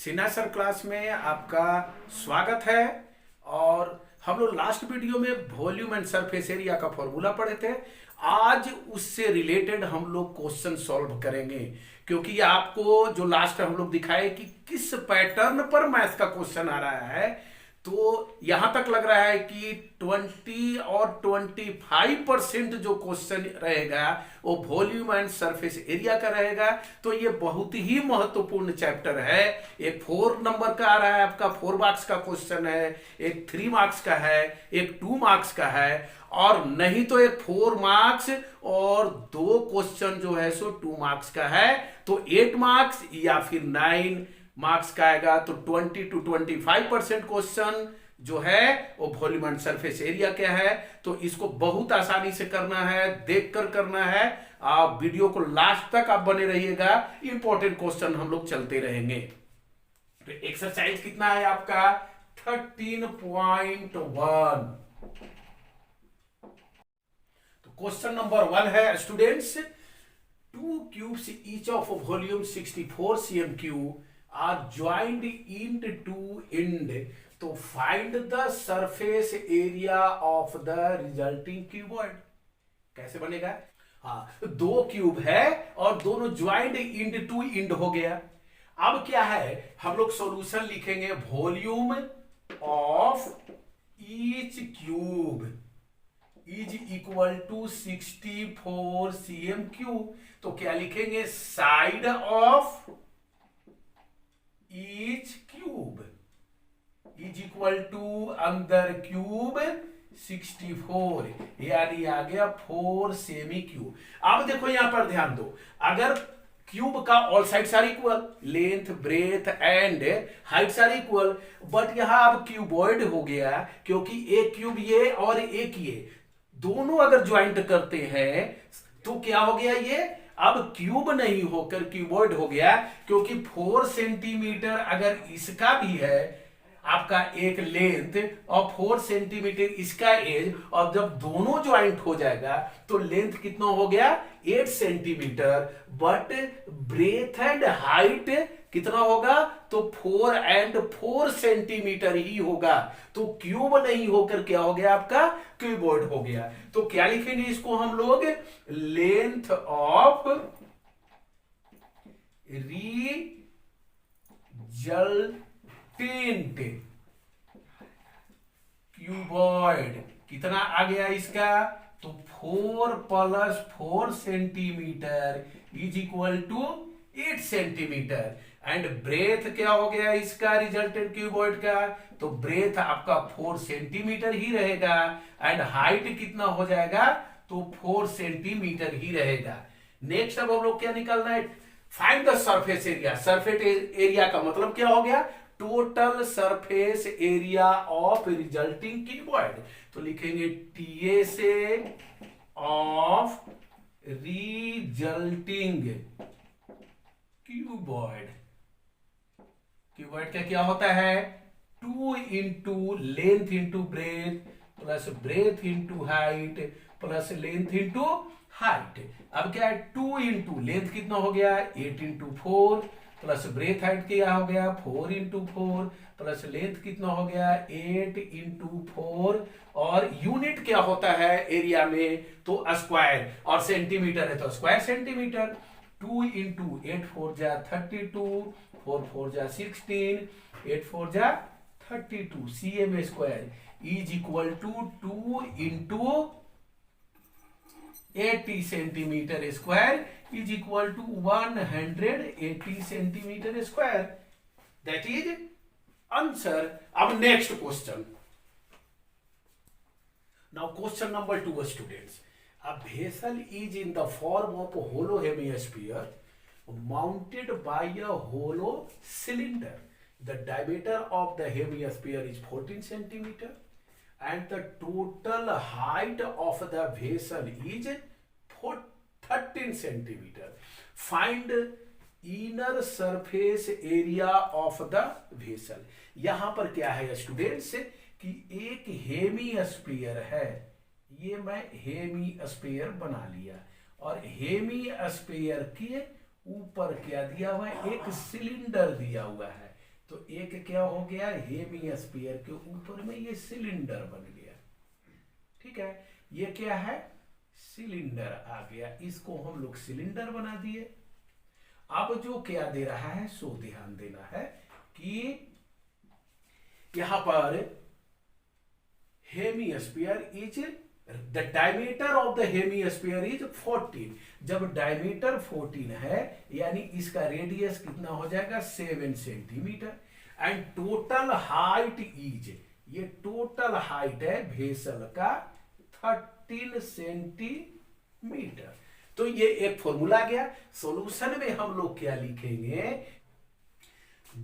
Sinha sir class में आपका स्वागत है। और हम लोग लास्ट वीडियो में वॉल्यूम एंड सरफेस एरिया का फॉर्मूला पढ़े थे। आज उससे रिलेटेड हम लोग क्वेश्चन सॉल्व करेंगे, क्योंकि ये आपको जो लास्ट हम लोग दिखाए कि किस पैटर्न पर मैथ का क्वेश्चन आ रहा है, तो यहां तक लग रहा है कि 20 और 25% जो क्वेश्चन रहेगा वो वॉल्यूम एंड सरफेस एरिया का रहेगा। तो ये बहुत ही महत्वपूर्ण चैप्टर है। एक 4 नंबर का आ रहा है, आपका 4 मार्क्स का क्वेश्चन है, एक 3 मार्क्स का है, एक 2 मार्क्स का है, और नहीं तो एक 4 मार्क्स और 2 क्वेश्चन जो है सो 2 मार्क्स का है। तो 8 मार्क्स या फिर 9 मार्क्स का आएगा। तो 20 to 25% क्वेश्चन जो है वो वॉल्यूम एंड सरफेस एरिया क्या है। तो इसको बहुत आसानी से करना है, देखकर करना है। आप वीडियो को लास्ट तक आप बने रहिएगा, इंपॉर्टेंट क्वेश्चन हम लोग चलते रहेंगे। तो एक्सरसाइज कितना है आपका 13.1। तो क्वेश्चन नंबर 1 है students, 2 cubes each of volume 64 cm cube are joined into end, तो find the surface area of the resulting cuboid। कैसे बनेगा? हाँ, 2 क्यूब है और दोनों ज्वाइंट इंड टू इंड हो गया। अब क्या है, हम लोग सॉल्यूशन लिखेंगे volume of each cube is equal to 64 cm cube. तो क्या लिखेंगे, side of each cube is equal to अंदर क्यूब 64, यानी आ गया 4 सेमी क्यूब। अब देखो यहां पर ध्यान दो, अगर क्यूब का all sides are equal, length breadth and heights are equal, but यहां अब क्यूबॉइड हो गया, क्योंकि एक क्यूब ये और एक ये दोनों अगर ज्वाइंट करते हैं तो क्या हो गया, ये अब क्यूब नहीं होकर क्यूबॉइड हो गया, क्योंकि 4 सेंटीमीटर अगर इसका भी है आपका एक लेंथ और 4 सेंटीमीटर इसका एज, और जब दोनों ज्वाइंट हो जाएगा तो लेंथ कितना हो गया 8 centimetre, but breadth and height कितना होगा, तो 4 एंड 4 सेंटीमीटर ही होगा। तो क्यूब नहीं होकर क्या हो गया, आपका क्यूबॉइड हो गया। तो क्या लिखेंगे इसको हम लोग, लेंथ ऑफ रिजल्टेंट क्यूबॉइड कितना आ गया इसका, तो 4 + 4 centimetre is equal to 8 centimetre. And breadth क्या हो गया इसका रिजल्टेंट क्यूबॉइड का, तो ब्रेथ आपका 4 सेंटीमीटर ही रहेगा, एंड हाइट कितना हो जाएगा, तो 4 सेंटीमीटर ही रहेगा। नेक्स्ट अब हम लोग क्या निकालना है, find the surface area. Surface area का मतलब क्या हो गया, total surface area of resulting cuboid. तो लिखेंगे TA से ऑफ रिजल्टिंग क्यूबॉइड। क्यूबॉइड का क्या होता है, 2 into length into breadth plus breadth into height plus length into height. अब क्या है, 2 इंटू लेंथ कितना हो गया 8 इंटू 4 प्लस ब्रेथ हाइट क्या हो गया 4 इंटू 4 प्लस लेंथ कितना हो गया 8 इंटू 4, और यूनिट क्या होता है एरिया में, तो स्क्वायर, और सेंटीमीटर है तो स्क्वायर सेंटीमीटर। 2 इंटू 8 4 जा 32, 4 4 जा 16, 8 4 जा 32 cm square is equal to 2 into 80 centimetre square is equal to 180 centimetre square. That is answer. अब next question, now question number 2 students, a vessel is in the form of a hollow hemisphere mounted by a hollow cylinder. The diameter of the hemisphere is 14 centimeter and the total height of the vessel is 13 centimeter. Find inner surface area of the vessel. यहां पर क्या है students कि एक hemisphere है, ये मैं hemisphere बना लिया, और हेमिस्फीयर के ऊपर क्या दिया हुआ है, एक सिलेंडर दिया हुआ है। तो एक क्या हो गया, हेमिस्फीयर के ऊपर में ये सिलेंडर बन गया। ठीक है, ये क्या है, सिलेंडर आ गया, इसको हम लोग सिलेंडर बना दिए। अब जो क्या दे रहा है सो ध्यान देना है कि यहां पर hemisphere is the diameter of the hemisphere is 14। जब डायमीटर 14 है यानी इसका रेडियस कितना हो जाएगा 7 centimetre. And total height is, ये टोटल हाइट है वेसल का 13 सेंटीमीटर। तो ये एक फॉर्मूला गया। सॉल्यूशन में हम लोग क्या लिखेंगे,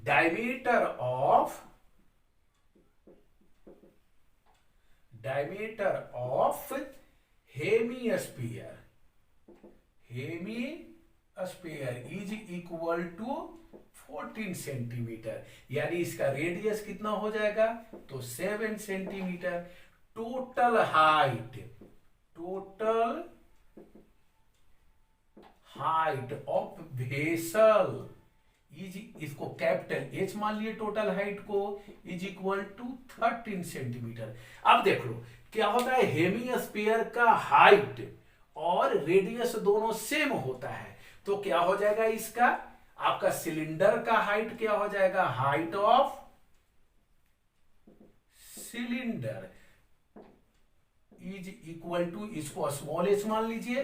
diameter of hemisphere is equal to 14 centimetre, यानी इसका रेडियस कितना हो जाएगा तो 7 centimetre. Total height of vessel is, इसको कैपिटल एच मान लिए टोटल हाइट को, इज इक्वल टू 13 सेंटीमीटर। अब देख लो क्या होता है, हेमिस्फीयर का हाइट और रेडियस दोनों सेम होता है, तो क्या हो जाएगा इसका, आपका सिलेंडर का हाइट क्या हो जाएगा, height of cylinder is equal to, इसको स्मॉल एच मान लीजिए,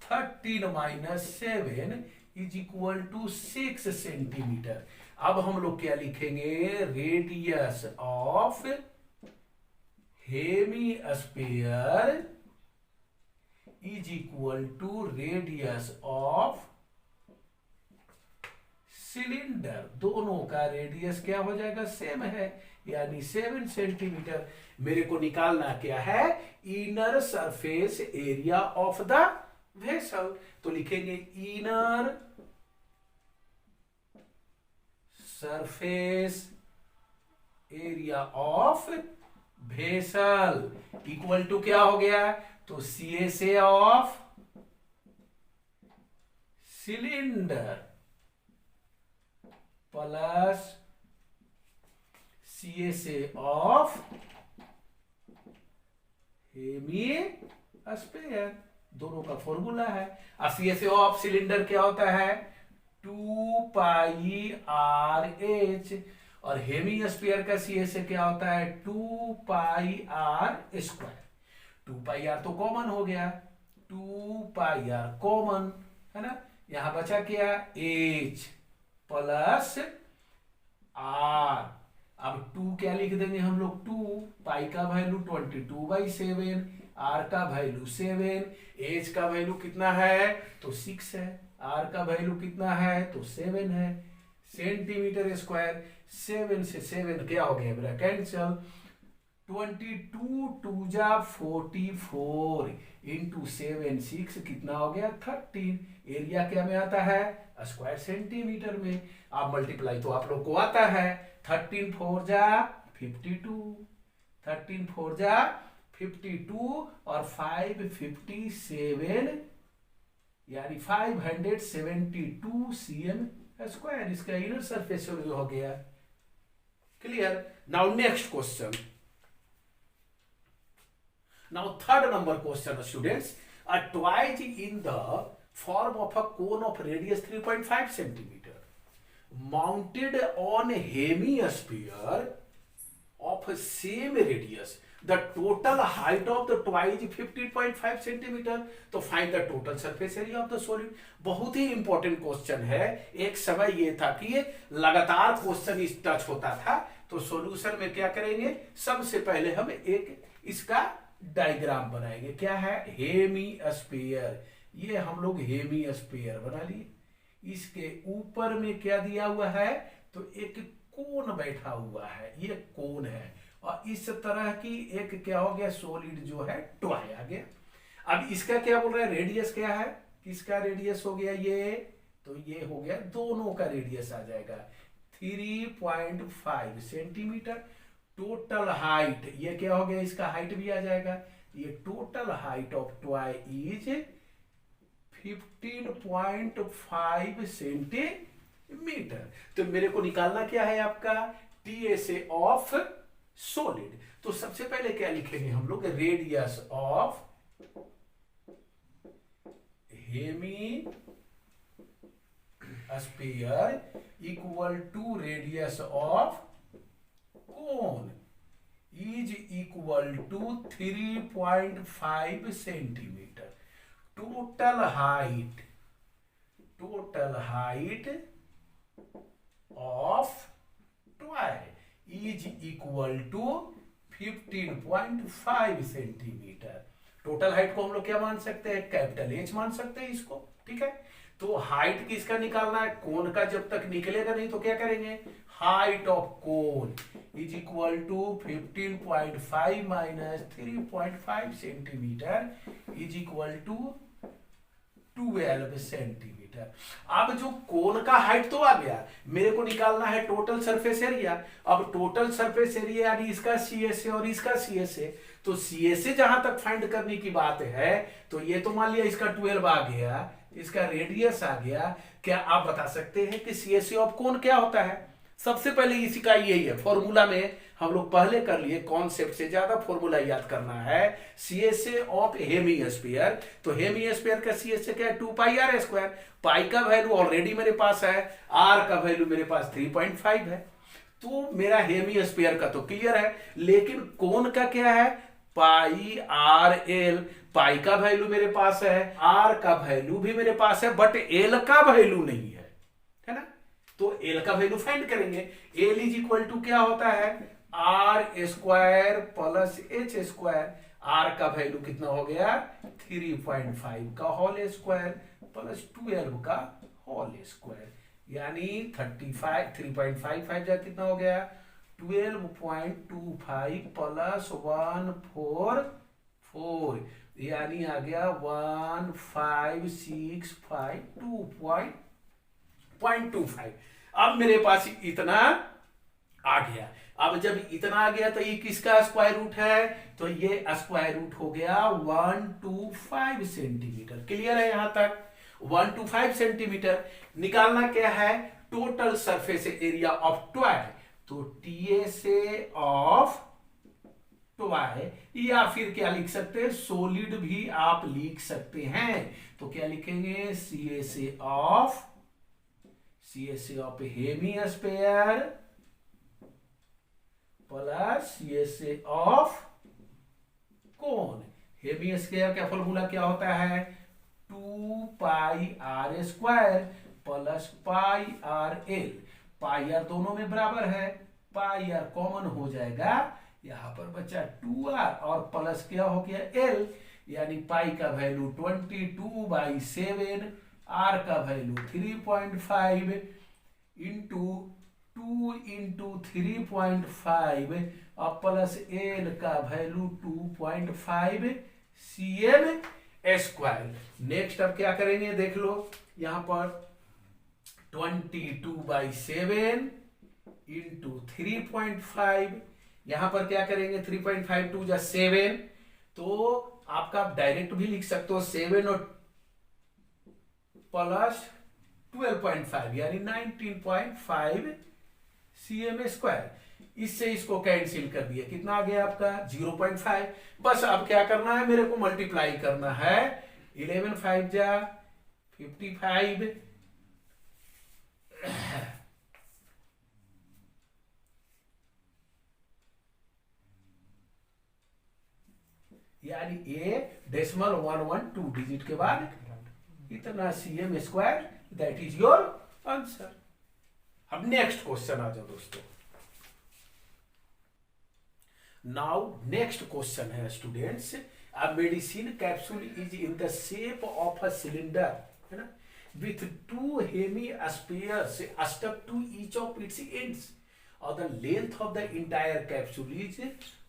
13 minus 7 is equal to 6 centimetre. अब हम लोग क्या लिखेंगे, radius of hemisphere is equal to radius of cylinder. दोनों का रेडियस क्या हो जाएगा, सेम है, यानी 7 सेंटीमीटर। मेरे को निकालना क्या है, inner surface area of the vessel. तो लिखेंगे inner surface area of vessel equal to क्या हो गया, तो CSA of cylinder plus CSA of hemisphere, दोनों का फॉर्मूला है। अब CSA ऑफ सिलेंडर क्या होता है, 2 पाई RH, और हेमिस्फीयर का CSA क्या होता है, 2 पाई R स्क्वायर। 2 पाई R तो कॉमन हो गया, 2 पाई R कॉमन है ना, यहां बचा क्या, H प्लस R। अब 2 क्या लिख देंगे हम लोग, 2 पाई का वैल्यू 22/7, R का वैल्यू 7, H का वैल्यू कितना है तो 6 है, R का वैल्यू कितना है तो 7 है, सेंटीमीटर स्क्वायर। 7 से 7 क्या हो गया मेरा कैंसिल, 22 2 जा 44 इंटू 7 6 कितना हो गया 13। एरिया क्या में आता है, स्क्वायर सेंटीमीटर में। आप मल्टीप्लाई तो आप लोग को आता है, 13 4 जा 52, 13 4 जा 52 और 5 57, यानी 572 cm स्क्वायर इसका इनर सरफेस हो गया। Clear. Now next question, now third number question students, a twice in the form of a cone of radius 3.5 centimeter mounted on a hemisphere of same radius, the total height of the twice 15.5 centimeter, तो find the total surface area of the solid. बहुत ही important question है। एक समय ये था कि ये लगातार क्वेश्चन इस टच होता था, तो सॉल्यूशन में क्या करेंगे, सबसे पहले हम एक इसका डायग्राम बनाएंगे। क्या है, हेमिस्फीयर, ये हम लोग हेमिस्फीयर बना लिए। इसके ऊपर में क्या दिया हुआ है, तो एक कोन बैठा हुआ है, ये कोन है, और इस तरह की एक क्या हो गया सॉलिड जो है टॉय आ गया। अब इसका क्या बोल रहा है, रेडियस क्या है, किसका रेडियस हो गया ये, तो ये हो गया दोनों का रेडियस आ जाएगा 3.5 सेंटीमीटर। टोटल हाइट ये क्या हो गया, इसका हाइट भी आ जाएगा, ये total height of toy is 15.5 centimetre. Metre. तो मेरे को निकालना क्या है आपका टीएसए ऑफ सॉलिड। तो सबसे पहले क्या लिखेंगे हम लोग, radius of hemisphere equal to radius of cone is equal to 3.5 centimetre. Total height of toy is equal to 15.5 centimetre. Total height को हम लोग क्या मान सकते हैं, कैपिटल एच मान सकते हैं इसको, ठीक है। तो हाइट किसका निकालना है, कोन का। जब तक निकलेगा नहीं तो क्या करेंगे, height of cone is equal to 15.5 minus 3.5 centimetre is equal to 12 centimetre. अब जो कोन का हाइट तो आ गया, मेरे को निकालना है टोटल सरफेस एरिया। अब टोटल सरफेस एरिया यानी इसका सीएसए और इसका सीएसए, तो सीएसए जहां तक फाइंड करने की बात है, तो ये तो मान लिया इसका 12 आ गया, इसका रेडियस आ गया। क्या आप बता सकते हैं कि सीएसए ऑफ कोन क्या होता है? सबसे पहले इसी का यही है, फॉर्मूला में हम लोग पहले कर लिए, कॉन्सेप्ट से ज्यादा फॉर्मूला याद करना है। सीएसए ऑफ हेमिस्फीयर, तो हेमिस्फीयर का सीएसए क्या है, 2 पाई आर स्क्वायर। पाई का वैल्यू ऑलरेडी मेरे पास है, आर का वैल्यू मेरे पास 3.5 है। तो मेरा हेमिस्फीयर का तो क्लियर है, लेकिन कोन का क्या है, पाई आर एल। पाई का वैल्यू मेरे पास है, आर का वैल्यू भी मेरे पास है, बट एल का वैल्यू नहीं है ना। तो एल का वैल्यू फाइंड करेंगे। एल इज इक्वल टू क्या होता है, R square plus H square. R का वैल्यू कितना हो गया, 3.5 का होल स्क्वायर प्लस 12 का होल स्क्वायर, यानी 35, 3.55 जा कितना हो गया, 12.25 प्लस 144, यानी आ गया 1565.2.25। अब मेरे पास इतना आ गया। अब जब इतना आ गया तो ये किसका स्क्वायर रूट है, तो ये स्क्वायर रूट हो गया 125 सेंटीमीटर। क्लियर है यहां तक, 125 सेंटीमीटर। निकालना क्या है, total surface area of toy. तो टीएसए ऑफ टॉय, या फिर क्या लिख सकते हैं, सॉलिड भी आप लिख सकते हैं। तो क्या लिखेंगे, CSA of hemisphere plus CSA of cone. Hemisphere का फॉर्मूला क्या होता है, 2 pi r square plus pi r l. Pi r दोनों में बराबर है, पाई आर कॉमन हो जाएगा, यहां पर बचा 2r और प्लस क्या हो गया एल, यानी पाई का वैल्यू 22/7, आर का वैल्यू 3.5 इंटू 2 इंटू 3.5 और प्लस एल का वैल्यू 2.5 cm स्क्वायर। नेक्स्ट अब क्या करेंगे, देख लो यहां पर 22/7 इंटू 3.5, यहां पर क्या करेंगे, 3.5 2 जा 7, तो आपका डायरेक्ट भी लिख सकते हो 7 और प्लस 12.5 यानी 19.5 cm स्क्वायर। इससे इसको कैंसिल कर दिया, कितना आ गया आपका 0.5। बस अब क्या करना है, मेरे को मल्टीप्लाई करना है, 11 5 जा 55, यानी ए डेसिमल 112 डिजिट के बाद इतना cm square, that is your answer. अब नेक्स्ट क्वेश्चन आ जाओ दोस्तों। नाउ नेक्स्ट क्वेश्चन है students, a medicine capsule is in the shape of a cylinder, है ना, with 2 hemispheres stuck to each of its ends, or the length of the entire capsule is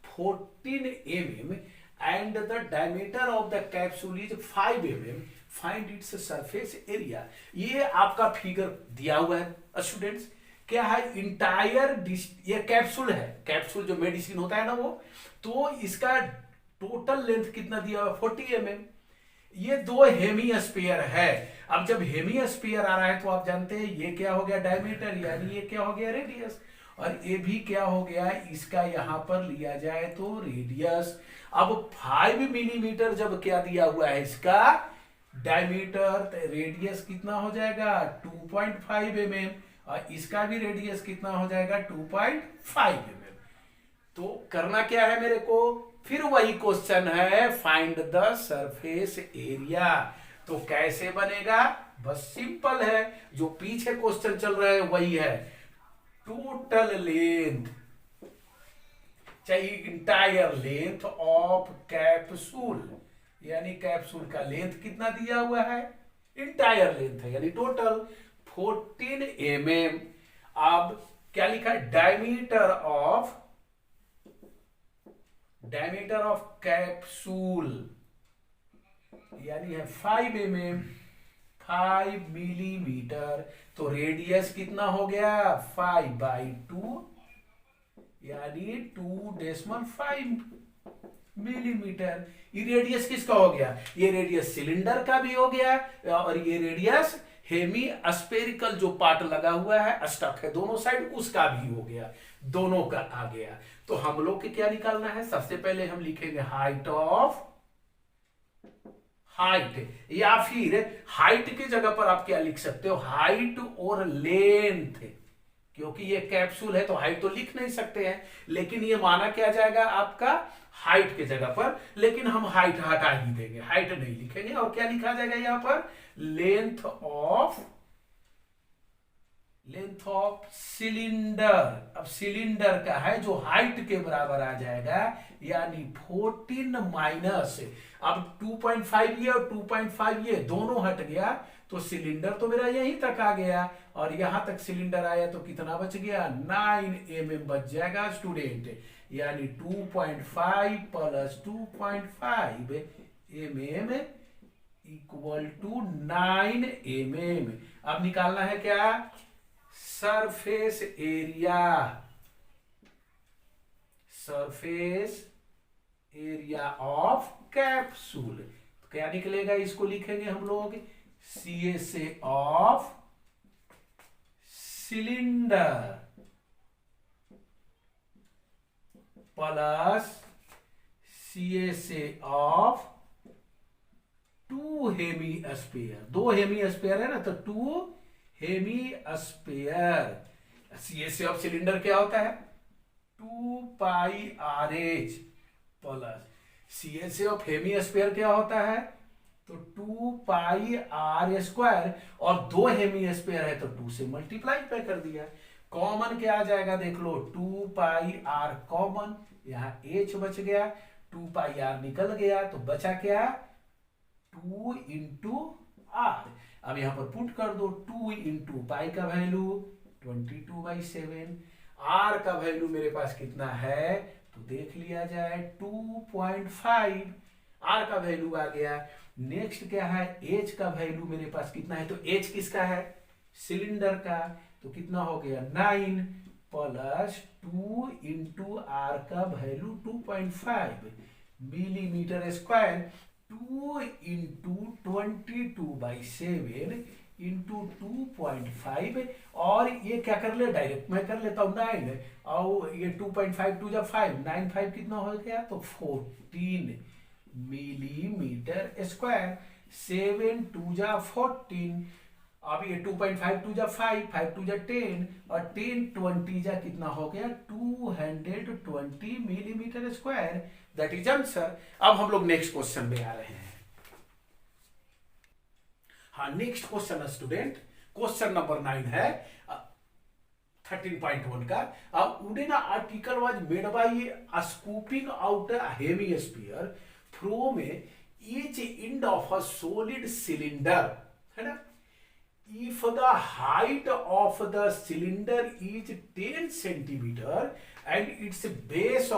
14 mm and the diameter of the capsule is 5 mm. Find its surface area. ये आपका figure दिया हुआ है students. क्या है, entire, ये capsule है, capsule जो मेडिसिन होता है ना वो, तो इसका टोटल लेंथ कितना दिया हुआ है 40 mm। ये दो हेमिस्फीयर है। अब जब हेमिस्फीयर आ रहा है तो आप जानते हैं ये क्या हो गया, डायमीटर, यानी ये क्या हो गया, रेडियस। और ये भी क्या हो गया, इसका यहां पर लिया जाए तो रेडियस। अब 5 मिलीमीटर जब क्या दिया हुआ है इसका डायमीटर, तो रेडियस कितना हो जाएगा 2.5 mm, और इसका भी रेडियस कितना हो जाएगा 2.5 mm। तो करना क्या है मेरे को, फिर वही क्वेश्चन है, फाइंड द सरफेस एरिया। तो कैसे बनेगा, बस सिंपल है, जो पीछे क्वेश्चन चल रहा है वही है। टोटल लेंथ, चाहिए इंटायर लेंथ ऑफ कैप्सूल, यानी कैप्सूल का लेंथ कितना दिया हुआ है, इंटायर लेंथ है यानी टोटल 14 mm। अब क्या लिखा है, डायमीटर ऑफ कैप्सूल यानी है 5 mm, 5 मिलीमीटर। तो रेडियस कितना हो गया 5/2 यानी 2.5 मिलीमीटर। ये रेडियस किसका हो गया, ये रेडियस सिलेंडर का भी हो गया, और ये रेडियस हेमी स्पेरिकल जो पार्ट लगा हुआ है, स्टक है दोनों साइड, उसका भी हो गया, दोनों का आ गया। तो हम लोग के क्या निकालना है, सबसे पहले हम लिखेंगे हाइट, या फिर हाइट की जगह पर आप क्या लिख सकते हो, हाइट और लेंथ, क्योंकि ये कैप्सूल है तो हाइट तो लिख नहीं सकते हैं, लेकिन ये माना क्या जाएगा आपका हाइट के जगह पर, लेकिन हम हाइट हटा ही देंगे, हाइट नहीं लिखेंगे। और क्या लिखा जाएगा यहां पर, लेंथ ऑफ सिलेंडर। अब सिलेंडर का है जो हाइट के बराबर आ जाएगा, यानी 14 माइनस, अब 2.5 ये और 2.5 ये दोनों हट गया, तो सिलेंडर तो मेरा यहीं तक आ गया, और यहां तक सिलेंडर आया तो कितना बच गया 9 mm बच जाएगा स्टूडेंट, यानी 2.5 plus 2.5 mm equal to 9 mm। अब निकालना है क्या, सरफेस एरिया ऑफ कैप्सूल। तो क्या निकलेगा, इसको लिखेंगे हम लोग CSA of cylinder plus CSA of 2 hemisphere, 2 hemisphere है ना, तो 2 हेमिस्फीयर। CSA ऑफ सिलेंडर क्या होता है 2πRH, plus CSA of hemisphere क्या होता है, तो 2πr², और 2 हेमिस्फीयर है तो 2 से मल्टीप्लाई पे कर दिया। कॉमन क्या आ जाएगा देख लो, 2πr कॉमन, यहां h बच गया, 2πr निकल गया, तो बचा क्या 2 × r। अब यहां पर पुट कर दो, 2 × पाई का वैल्यू 22/7, r का वैल्यू मेरे पास कितना है, तो देख लिया जाए 2.5, r का वैल्यू आ गया। नेक्स्ट क्या है, h का वैल्यू मेरे पास कितना है, तो h किसका है, सिलेंडर का, तो कितना हो गया 9 प्लस 2 × r का वैल्यू 2.5 मिलीमीटर स्क्वायर, 2 × 22/7 इंटू 2.5, और ये क्या कर ले, डायरेक्ट मैं कर लेता हूं 9, और ये 2.5 2 जब 5 9 5 कितना हो गया, तो 14 मिलीमीटर स्क्वायर, 7 2 14। अब ये 2.5 2 जा 5 5 2 जा 10, और 10 20 जा कितना हो गया 220 millimetre square, that is answer. अब हम लोग नेक्स्ट क्वेश्चन में आ रहे हैं। हाँ, नेक्स्ट क्वेश्चन है स्टूडेंट, क्वेश्चन नंबर 9 है 13.1 का। Wooden article was made by scooping out a hemisphere from each end of a solid cylinder, है ना। If the height of the cylinder is 10 centimeter and its base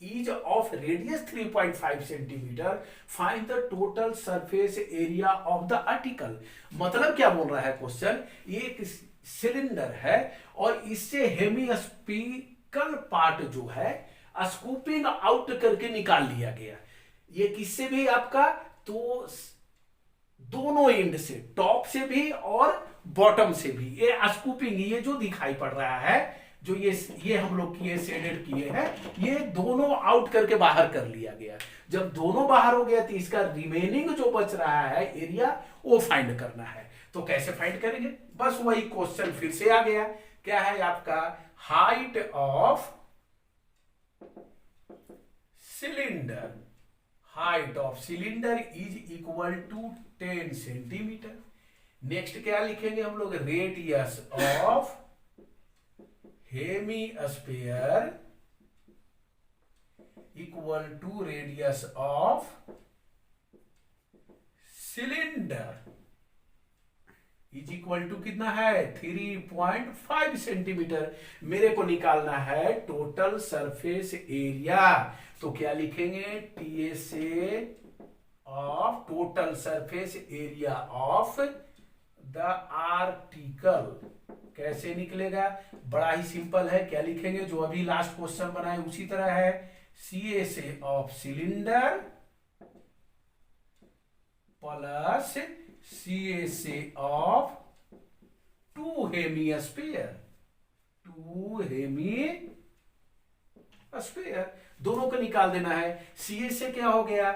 is of radius 3.5 centimeter, find the total surface area of the article। मतलब क्या बोल रहा है question, ये एक cylinder है और इससे हेमिस्फीरिकल पार्ट जो है स्कूपिंग आउट करके निकाल लिया गया। ये किससे भी आपका, तो दोनों एंड से, टॉप से भी और बॉटम से भी। ये स्कूपिंग, ये जो दिखाई पड़ रहा है, जो ये हम लोग किए, शेडेड किए हैं, ये दोनों आउट करके बाहर कर लिया गया। जब दोनों बाहर हो गया तो इसका रिमेनिंग जो बच रहा है एरिया, वो फाइंड करना है। तो कैसे फाइंड करेंगे? बस वही क्वेश्चन फिर से आ गया। क्या है आपका? Height of cylinder, height of cylinder is equal to 10 centimetre. Next क्या लिखेंगे हम लोग? Radius of hemisphere equal to radius of cylinder is equal to कितना है? 3.5 सेंटीमीटर। मेरे को निकालना है टोटल सरफेस एरिया। तो क्या लिखेंगे? TSA of total surface area of the article. कैसे निकलेगा? बड़ा ही सिंपल है। क्या लिखेंगे? जो अभी लास्ट क्वेश्चन बनाए उसी तरह है। CSA of cylinder plus CSA of two hemisphere, two hemisphere दोनों को निकाल देना है। CSA क्या हो गया?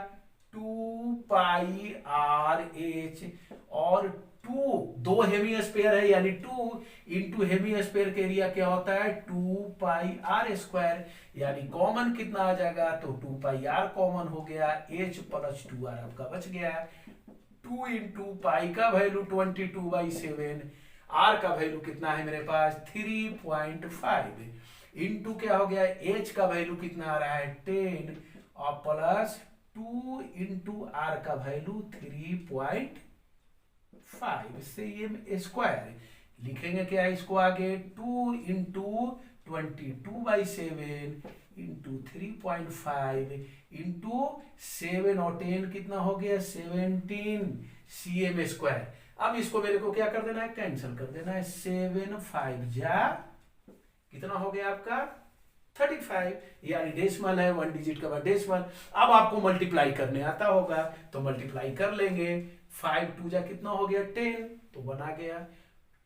2πRH, और दो हेमीस्फीयर है यानी 2 इंटू हेमीस्फीयर के एरिया क्या होता है? 2πr², यानी कॉमन कितना आ जाएगा? तो 2πr कॉमन हो गया, H प्लस 2r आपका बच गया। 2 इंटू पाई का वैल्यू 22/7, r का वैल्यू कितना है मेरे पास? 3.5, इंटू क्या हो गया? H का वैल्यू कितना आ रहा है? 10, और प्लस 2 इंटू r का वैल्यू 3.5 सेम स्क्वायर। लिखेंगे क्या इसको आगे? 2 इंटू 22/7 इंटू 3.5 इंटू 7 और 10 कितना हो गया? 17 cm स्क्वायर। अब इसको मेरे को क्या कर देना है? कैंसिल कर देना है। 7 5 जा कितना हो गया आपका? 35, यानी डेसिमल है, 1 डिजिट का बाद डेसिमल। अब आपको मल्टीप्लाई करने आता होगा तो मल्टीप्लाई कर लेंगे। 5 2 जा कितना हो गया? 10, तो बना गया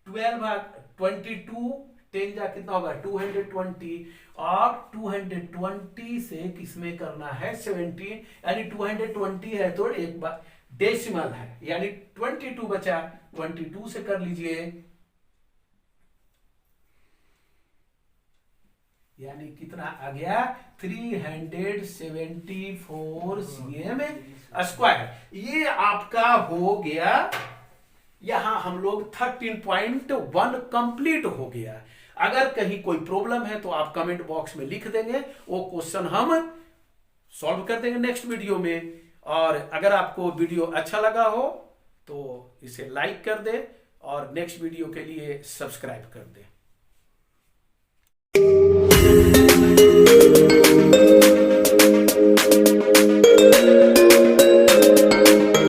12 भाग 22, 10 जा कितना होगा? 220, और 220 से किसमें करना है? 17, यानी 220 है तो एक बार डेसिमल है, यानी 22 बचा, 22 से कर लीजिए, यानी कितना आ गया? 374 cm स्क्वायर। ये आपका हो गया। यहां हम लोग 13.1 कंप्लीट हो गया। अगर कहीं कोई प्रॉब्लम है तो आप कमेंट बॉक्स में लिख देंगे, वो क्वेश्चन हम सॉल्व कर देंगे नेक्स्ट वीडियो में। और अगर आपको वीडियो अच्छा लगा हो तो इसे लाइक कर दे और नेक्स्ट वीडियो के लिए सब्सक्राइब कर दे।